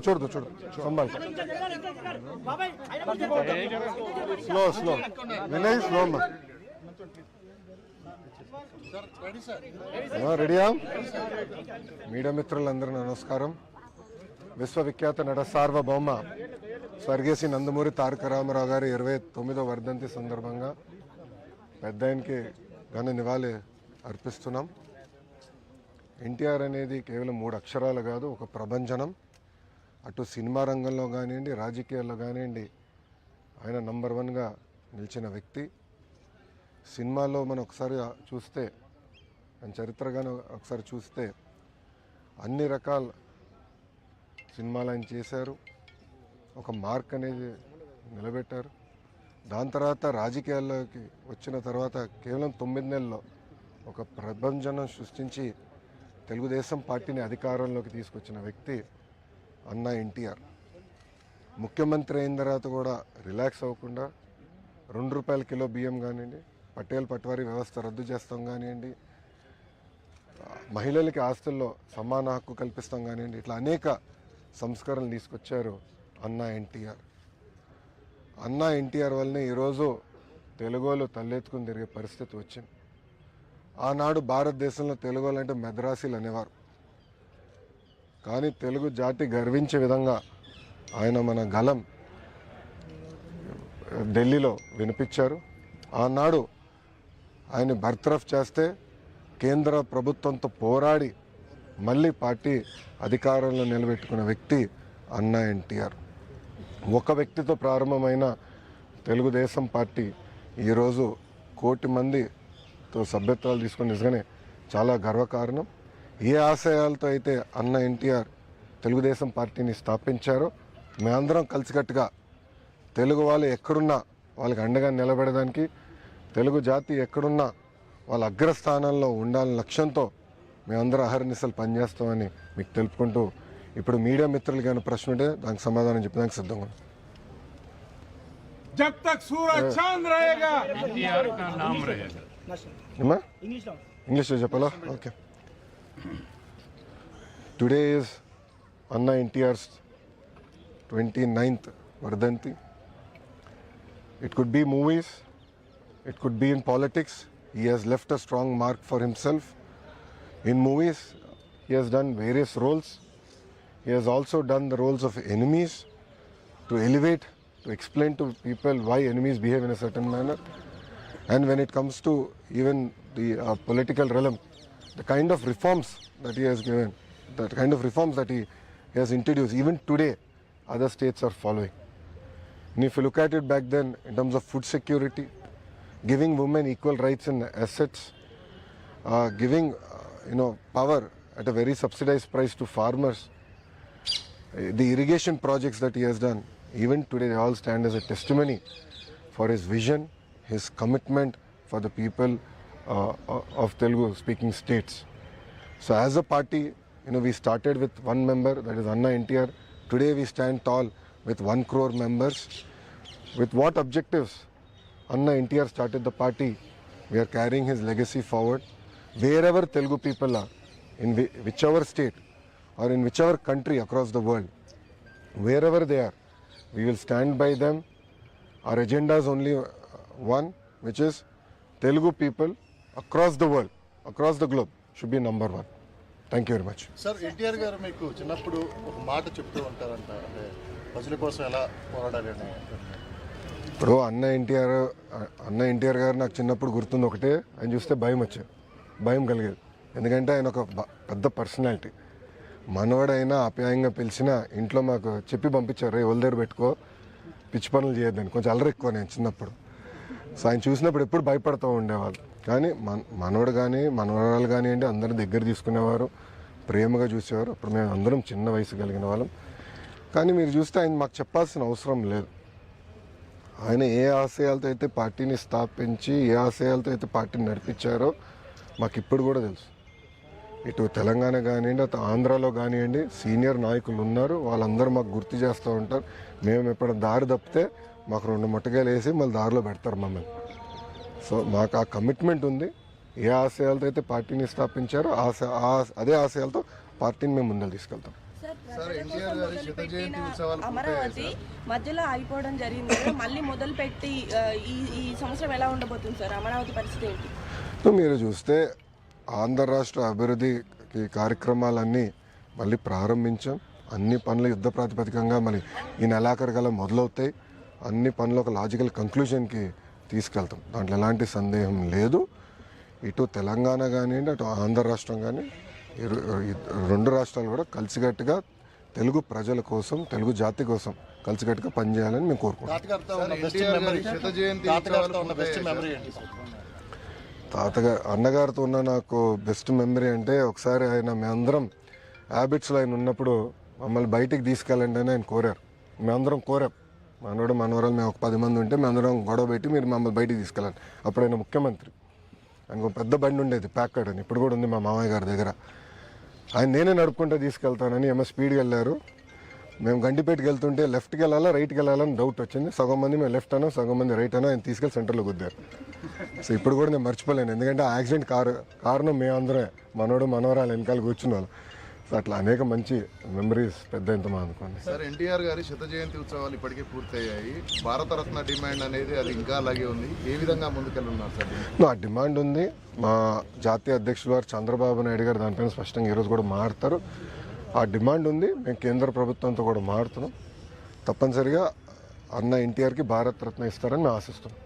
छोड़ दो संभाल स्लो स्लो विनय स्लो రెడీయా మీడియా మిత్రులందరూ నమస్కారం. విశ్వవిఖ్యాత నట సార్వభౌమ స్వర్గీయ శ్రీ నందమూరి తారక రామారావు గారి 29వ వర్ధంతి సందర్భంగా పెద్ద ఆయనకి ఘన నివాళి అర్పిస్తున్నాం. ఎన్టీఆర్ అనేది కేవలం 3 అక్షరాలు కాదు, ఒక ప్రభంజనం. అటు సినిమా రంగంలో కానివ్వండి, రాజకీయాల్లో కానివ్వండి ఆయన నంబర్ 1గా నిలిచిన వ్యక్తి. సినిమాలో మనం ఒకసారి చూస్తే, ఆయన చరిత్రగాను ఒకసారి చూస్తే అన్ని రకాల సినిమాలు ఆయన చేశారు, ఒక మార్క్ అనేది నిలబెట్టారు. దాని తర్వాత రాజకీయాల్లోకి వచ్చిన తర్వాత కేవలం 9 నెలల్లో ఒక ప్రభంజనం సృష్టించి తెలుగుదేశం పార్టీని అధికారంలోకి తీసుకొచ్చిన వ్యక్తి అన్నా ఎన్టీఆర్. ముఖ్యమంత్రి అయిన తర్వాత కూడా రిలాక్స్ అవ్వకుండా ₹2 కిలో బియ్యం కానివ్వండి, పటేల్ పట్వారీ వ్యవస్థ రద్దు చేస్తాం కానివ్వండి, మహిళలకి ఆస్తుల్లో సమాన హక్కు కల్పిస్తాం కానివ్వండి, ఇట్లా అనేక సంస్కరణలు తీసుకొచ్చారు అన్నా ఎన్టీఆర్. అన్నా ఎన్టీఆర్ వల్లనే ఈరోజు తెలుగోళ్ళు తలెత్తుకుని తిరిగే పరిస్థితి వచ్చింది. ఆనాడు భారతదేశంలో తెలుగోళ్ళు అంటే మెద్రాసీలు అనేవారు. కానీ తెలుగు జాతి గర్వించే విధంగా ఆయన మన గలం ఢిల్లీలో వినిపించారు. ఆనాడు ఆయన బర్తరఫ్ చేస్తే కేంద్ర ప్రభుత్వంతో పోరాడి మళ్ళీ పార్టీ అధికారంలో నిలబెట్టుకున్న వ్యక్తి అన్నా ఎన్టీఆర్. ఒక వ్యక్తితో ప్రారంభమైన తెలుగుదేశం పార్టీ ఈరోజు 1 కోటి మందితో సభ్యత్వాలు తీసుకుని నిజంగానే చాలా గర్వకారణం. ఏ ఆశయాలతో అయితే అన్నా ఎన్టీఆర్ తెలుగుదేశం పార్టీని స్థాపించారో మేమందరం కలిసికట్టుగా తెలుగు వాళ్ళు ఎక్కడున్నా వాళ్ళకి అండగా నిలబడడానికి, తెలుగు జాతి ఎక్కడున్నా వాళ్ళ అగ్రస్థానంలో ఉండాలని లక్ష్యంతో మేమందరం అహర్నిశలు పనిచేస్తామని మీకు తెలుపుకుంటూ, ఇప్పుడు మీడియా మిత్రులకి ఏమైనా ప్రశ్న ఉంటే దానికి సమాధానం చెప్పడానికి సిద్ధంగా ఉన్నాం. जब तक सूरज चांद रहेगा एनटीआर का नाम रहेगा. इंग्लिश చెప్పాలా? ఓకే. టుడే ఇస్ అన్నా ఎన్టీఆర్స్ 29th వర్ధంతి. It could be movies, it could be in politics. He has left a strong mark for himself. In movies, he has done various roles. He has also done the roles of enemies to elevate, to explain to people why enemies behave in a certain manner. And when it comes to even the political realm, the kind of reforms that he has given, the kind of reforms that he has introduced, even today, other states are following. And if you look at it back then, in terms of food security, giving women equal rights and assets, giving power at a very subsidized price to farmers, the irrigation projects that he has done, even today they all stand as a testimony for his vision, his commitment for the people of Telugu speaking states. So as a party, we started with 1 member, that is Anna NTR. Today we stand tall with 1 crore members. With what objectives Anna NTR started the party? We are carrying his legacy forward. Wherever Telugu people are, in whichever state or in whichever country across the world, wherever they are, we will stand by them. Our agenda is only one, which is Telugu people across the world, across the globe should be number 1. Thank you very much. Sir, NTR గారు మీకు చిన్నప్పుడు ఒక మాట చెప్తూ ఉంటారంట, అంటే ప్రజల కోసం ఎలా పోరాడాలి అని. ఇప్పుడు అన్న ఎన్టీఆర్ గారు నాకు చిన్నప్పుడు గుర్తుంది ఒకటే, ఆయన చూస్తే భయం కలిగేది. ఎందుకంటే ఆయన ఒక పెద్ద పర్సనాలిటీ. మనవాడైనా ఆప్యాయంగా పిలిచినా ఇంట్లో మాకు చెప్పి పంపించారు, ఎవరి దగ్గర పెట్టుకో, పిచ్చి పనులు చేయొద్దని. కొంచెం అల్లరి ఎక్కువ నేను చిన్నప్పుడు. సో ఆయన చూసినప్పుడు ఎప్పుడు భయపడుతూ ఉండేవాళ్ళు. కానీ మనవడు కానీ మనవరాలు కానివ్వండి అందరూ దగ్గర తీసుకునేవారు, ప్రేమగా చూసేవారు. అప్పుడు మేము అందరం చిన్న వయసు కలిగిన వాళ్ళం. కానీ మీరు చూస్తే ఆయన మాకు చెప్పాల్సిన అవసరం లేదు. ఆయన ఏ ఆశయాలతో అయితే పార్టీని స్థాపించి, ఏ ఆశయాలతో అయితే పార్టీని నడిపించారో మాకు ఇప్పుడు కూడా తెలుసు. ఇటు తెలంగాణ కానివ్వండి, అటు ఆంధ్రాలో కానివ్వండి సీనియర్ నాయకులు ఉన్నారు, వాళ్ళందరూ మాకు గుర్తు చేస్తూ ఉంటారు. మేము ఎప్పుడైనా దారి తప్పితే మాకు 2 ముట్టకాయలు వేసి మళ్ళీ దారిలో పెడతారు మమ్మల్ని. సో మాకు ఆ కమిట్మెంట్ ఉంది. ఏ ఆశయాలతో అయితే పార్టీని స్థాపించారో అదే ఆశయాలతో పార్టీని మేము ముందరు తీసుకెళ్తాం. ఎన్టీఆర్ గారి శత జయంతి ఉత్సవాలు అమరావతి మధ్యలో ఆగిపోవడం జరిగింది కదా, మళ్ళీ మొదలు పెట్టి ఈ సంవత్సరం ఎలా ఉండబోతుంది సార్? అమరావతి పరిస్థితి ఏంటి? మీరు చూస్తే ఆంధ్ర రాష్ట్ర అభివృద్ధికి కార్యక్రమాలన్నీ మళ్ళీ ప్రారంభించాం. అన్ని పనులు యుద్ధ ప్రాతిపదికంగా మళ్ళీ ఈ నెలాఖరు గల మొదలవుతాయి. అన్ని పనులు ఒక లాజికల్ కంక్లూజన్కి తీసుకెళ్తాం, దాంట్లో ఎలాంటి సందేహం లేదు. ఇటు తెలంగాణ కానివ్వండి, అటు ఆంధ్ర రాష్ట్రం కానీ, రెండు రాష్ట్రాలు కూడా కలిసికట్టుగా తెలుగు ప్రజల కోసం, తెలుగు జాతి కోసం కలిసికట్టుగా పనిచేయాలని మేము కోరుకుంటాం. తాతగారు అన్నగారితో ఉన్న నాకు బెస్ట్ మెమరీ అంటే, ఒకసారి మేమందరం హ్యాబిట్స్లో ఆయన ఉన్నప్పుడు మమ్మల్ని బయటికి తీసుకెళ్ళండి అని ఆయన కోరారు. మేమందరం కోరాం, మనోడు మనవరాలు మేము ఒక 10 మంది ఉంటే మేమందరం గొడవ పెట్టి మీరు మమ్మల్ని బయటికి తీసుకెళ్ళండి. అప్పుడు ఆయన ముఖ్యమంత్రి, ఆయనకు పెద్ద బండి ఉండేది ప్యాకర్డ్ అని, ఇప్పుడు కూడా ఉంది మా మామయ్య గారి దగ్గర. ఆయన నేనే నడుపుకుంటే తీసుకెళ్తానని ఏమో స్పీడ్గా వెళ్ళారు. మేము గండిపేటకి వెళ్తుంటే లెఫ్ట్కి వెళ్ళాలా రైట్కి వెళ్ళాలని డౌట్ వచ్చింది. సగం మంది మేము లెఫ్ట్ అనో సగం మంది రైట్ అనో ఆయన తీసుకెళ్ళి సెంటర్లో గుద్దారు. సో ఇప్పుడు కూడా నేను మర్చిపోలేను, ఎందుకంటే ఆ యాక్సిడెంట్ కారణం మేమందరమే, మనోడు మనవరాలు వెనకాల కూర్చున్న వాళ్ళు. సో అట్లా అనేక మంచి మెమరీస్ పెద్ద ఎంత అనుకోండి. సార్ ఎన్టీఆర్ గారి శత జయంతి ఉత్సవాలు ఇప్పటికే పూర్తయ్యాయి. భారతరత్న డిమాండ్ అనేది అది ఇంకా అలాగే ఉంది. ఏ విధంగా ముందుకెళ్ళున్నారు సార్? ఆ డిమాండ్ ఉంది. మా జాతీయ అధ్యక్షులు వారు చంద్రబాబు నాయుడు గారు దానిపైన స్పష్టంగా ఈరోజు కూడా మాట్లాడతారు. ఆ డిమాండ్ ఉంది. మేము కేంద్ర ప్రభుత్వంతో కూడా మాట్లాడుతున్నాం. తప్పనిసరిగా అన్న ఎన్టీఆర్కి భారతరత్న ఇస్తారని మేము ఆశిస్తున్నాం.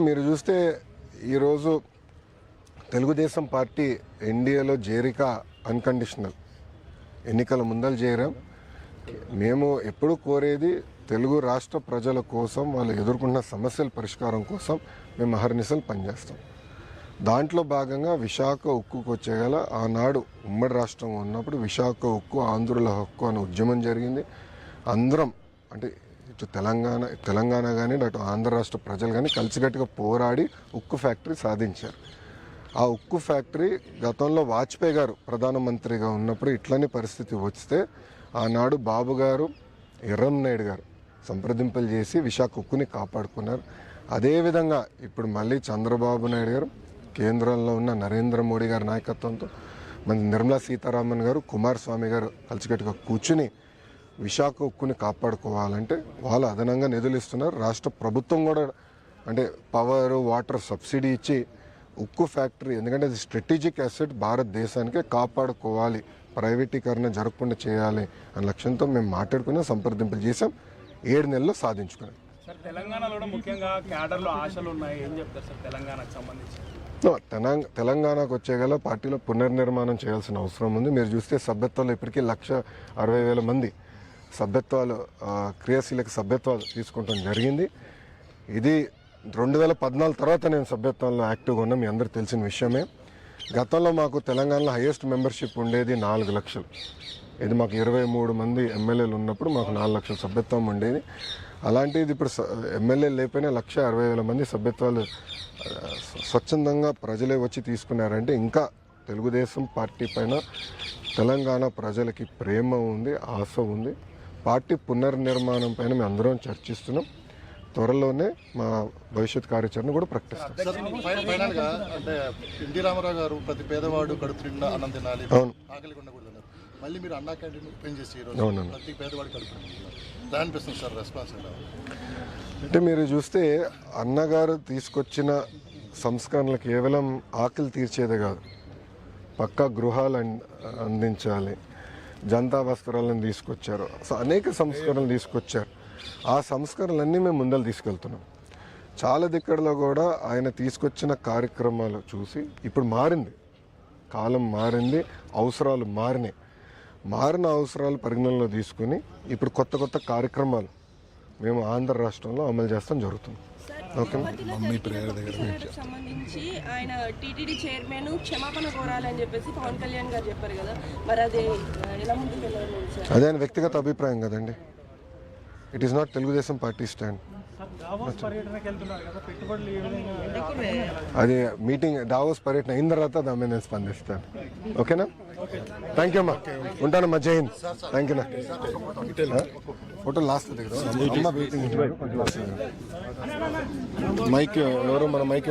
మీరు చూస్తే ఈరోజు తెలుగుదేశం పార్టీ ఎన్డీఏలో చేరిక అన్కండిషనల్, ఎన్నికల ముందలు చేరాం. మేము ఎప్పుడు కోరేది తెలుగు రాష్ట్ర ప్రజల కోసం, వాళ్ళు ఎదుర్కొన్న సమస్యల పరిష్కారం కోసం మేము అహర్నిశలు పనిచేస్తాం. దాంట్లో భాగంగా విశాఖ ఉక్కుకు వచ్చేగల ఆనాడు ఉమ్మడి రాష్ట్రం ఉన్నప్పుడు విశాఖ ఉక్కు ఆంధ్రుల హక్కు అనే ఉద్యమం జరిగింది. అందరం అంటే ఇటు తెలంగాణ కానీ అటు ఆంధ్ర రాష్ట్ర ప్రజలు కానీ కలిసికట్టుగా పోరాడి ఉక్కు ఫ్యాక్టరీ సాధించారు. ఆ ఉక్కు ఫ్యాక్టరీ గతంలో వాజ్పేయి గారు ప్రధానమంత్రిగా ఉన్నప్పుడు ఇట్లనే పరిస్థితి వస్తే ఆనాడు బాబు గారు, ఎర్రంనాయుడు గారు సంప్రదింపులు చేసి విశాఖ ఉక్కుని కాపాడుకున్నారు. అదేవిధంగా ఇప్పుడు మళ్ళీ చంద్రబాబు నాయుడు గారు, కేంద్రంలో ఉన్న నరేంద్ర మోడీ గారి నాయకత్వంతో మన నిర్మలా సీతారామన్ గారు, కుమారస్వామి గారు కలిసికట్టుగా కూర్చుని విశాఖ ఉక్కుని కాపాడుకోవాలంటే వాళ్ళు అదనంగా నిధులు ఇస్తున్నారు. రాష్ట్ర ప్రభుత్వం కూడా అంటే పవర్, వాటర్ సబ్సిడీ ఇచ్చి ఉక్కు ఫ్యాక్టరీ, ఎందుకంటే అది స్ట్రాటజిక్ అసెట్, భారతదేశానికే కాపాడుకోవాలి, ప్రైవేటీకరణ జరగకుండా చేయాలి అనే లక్ష్యంతో మేము మాట్లాడుకుని సంప్రదింపులు చేసాం. 7 నెలల్లో సాధించుకున్నాం. సార్ తెలంగాణలో కూడా ముఖ్యంగా క్యాడర్లో ఆశలు ఉన్నాయి, ఏం చెప్తారు సార్ తెలంగాణకు సంబంధించి? తెలంగాణకు వచ్చేగల పార్టీలో పునర్నిర్మాణం చేయాల్సిన అవసరం ఉంది. మీరు చూస్తే సభ్యత్వాలు ఇప్పటికీ 1,60,000 మంది సభ్యత్వాలు, క్రియాశీలక సభ్యత్వాలు తీసుకుంటాం జరిగింది. ఇది 2014 తర్వాత నేను సభ్యత్వంలో యాక్టివ్గా ఉన్నా, మీ అందరికి తెలిసిన విషయమే. గతంలో మాకు తెలంగాణలో హైయెస్ట్ మెంబర్షిప్ ఉండేది 4 లక్షలు. ఇది మాకు 23 మంది ఎమ్మెల్యేలు ఉన్నప్పుడు మాకు 4 లక్షల సభ్యత్వం ఉండేది. అలాంటిది ఇప్పుడు ఎమ్మెల్యేలు లేకపోయినా 1,60,000 మంది సభ్యత్వాలు స్వచ్ఛందంగా ప్రజలే వచ్చి తీసుకున్నారంటే ఇంకా తెలుగుదేశం పార్టీ పైన తెలంగాణ ప్రజలకి ప్రేమ ఉంది, ఆశ ఉంది. పార్టీ పునర్నిర్మాణం పైన మేము అందరం చర్చిస్తున్నాం. త్వరలోనే మా భవిష్యత్ కార్యాచరణ కూడా ప్రకటిస్తాం. ఫైనల్ గా అంటే ఎన్టీ రామారావు గారు ప్రతి పేదవాడు కడుపు నిండా అన్నం తినాలి, ఆకలి ఉండకూడదు. మళ్ళీ మీరు అన్నా క్యాంటీన్ ఓపెన్ చేసి ప్రతి పేదవాడు కడుపు ఎలా అనిపిస్తుంది సార్ రెస్పాన్స్? అంటే మీరు చూస్తే అన్నగారు తీసుకొచ్చిన సంస్కరణలు కేవలం ఆకలి తీర్చేదే కాదు, పక్కా గృహాలు అందించాలి, జనతా వస్త్రాలను తీసుకొచ్చారు. సో అనేక సంస్కరణలు తీసుకొచ్చారు. ఆ సంస్కరణలన్నీ మేము ముందలు తీసుకెళ్తున్నాం. చాలా దిక్కడలో కూడా ఆయన తీసుకొచ్చిన కార్యక్రమాలు చూసి ఇప్పుడు మారింది, కాలం మారింది, అవసరాలు మారినాయి. మారిన అవసరాలు పరిగణనలో తీసుకుని ఇప్పుడు కొత్త కొత్త కార్యక్రమాలు మేము ఆంధ్ర రాష్ట్రంలో అమలు చేస్తాం జరుగుతుంది. ఓకే, సంబంధించి ఆయన టీటీడీ చైర్మన్ క్షమాపణ కోరాలని చెప్పేసి పవన్ కళ్యాణ్ గారు చెప్పారు కదా, మరి అదే ఎలా ముందుకు వెళ్ళాలి సార్? అదే ఆయన వ్యక్తిగత అభిప్రాయం కదండి. It is not Telugu Desam party stand. అది మీటింగ్ డావోస్ పర్యటన అయిన తర్వాత దాని మీద నేను స్పందిస్తాను. ఓకేనా? థ్యాంక్ యూ అమ్మా, ఉంటానమ్మా. జై హింద్. థ్యాంక్ యూనా. ఫోటో లాస్ట్ దగ్గర అమ్మ వెయిటింగ్. మైక్ ఎవరు మన మైక్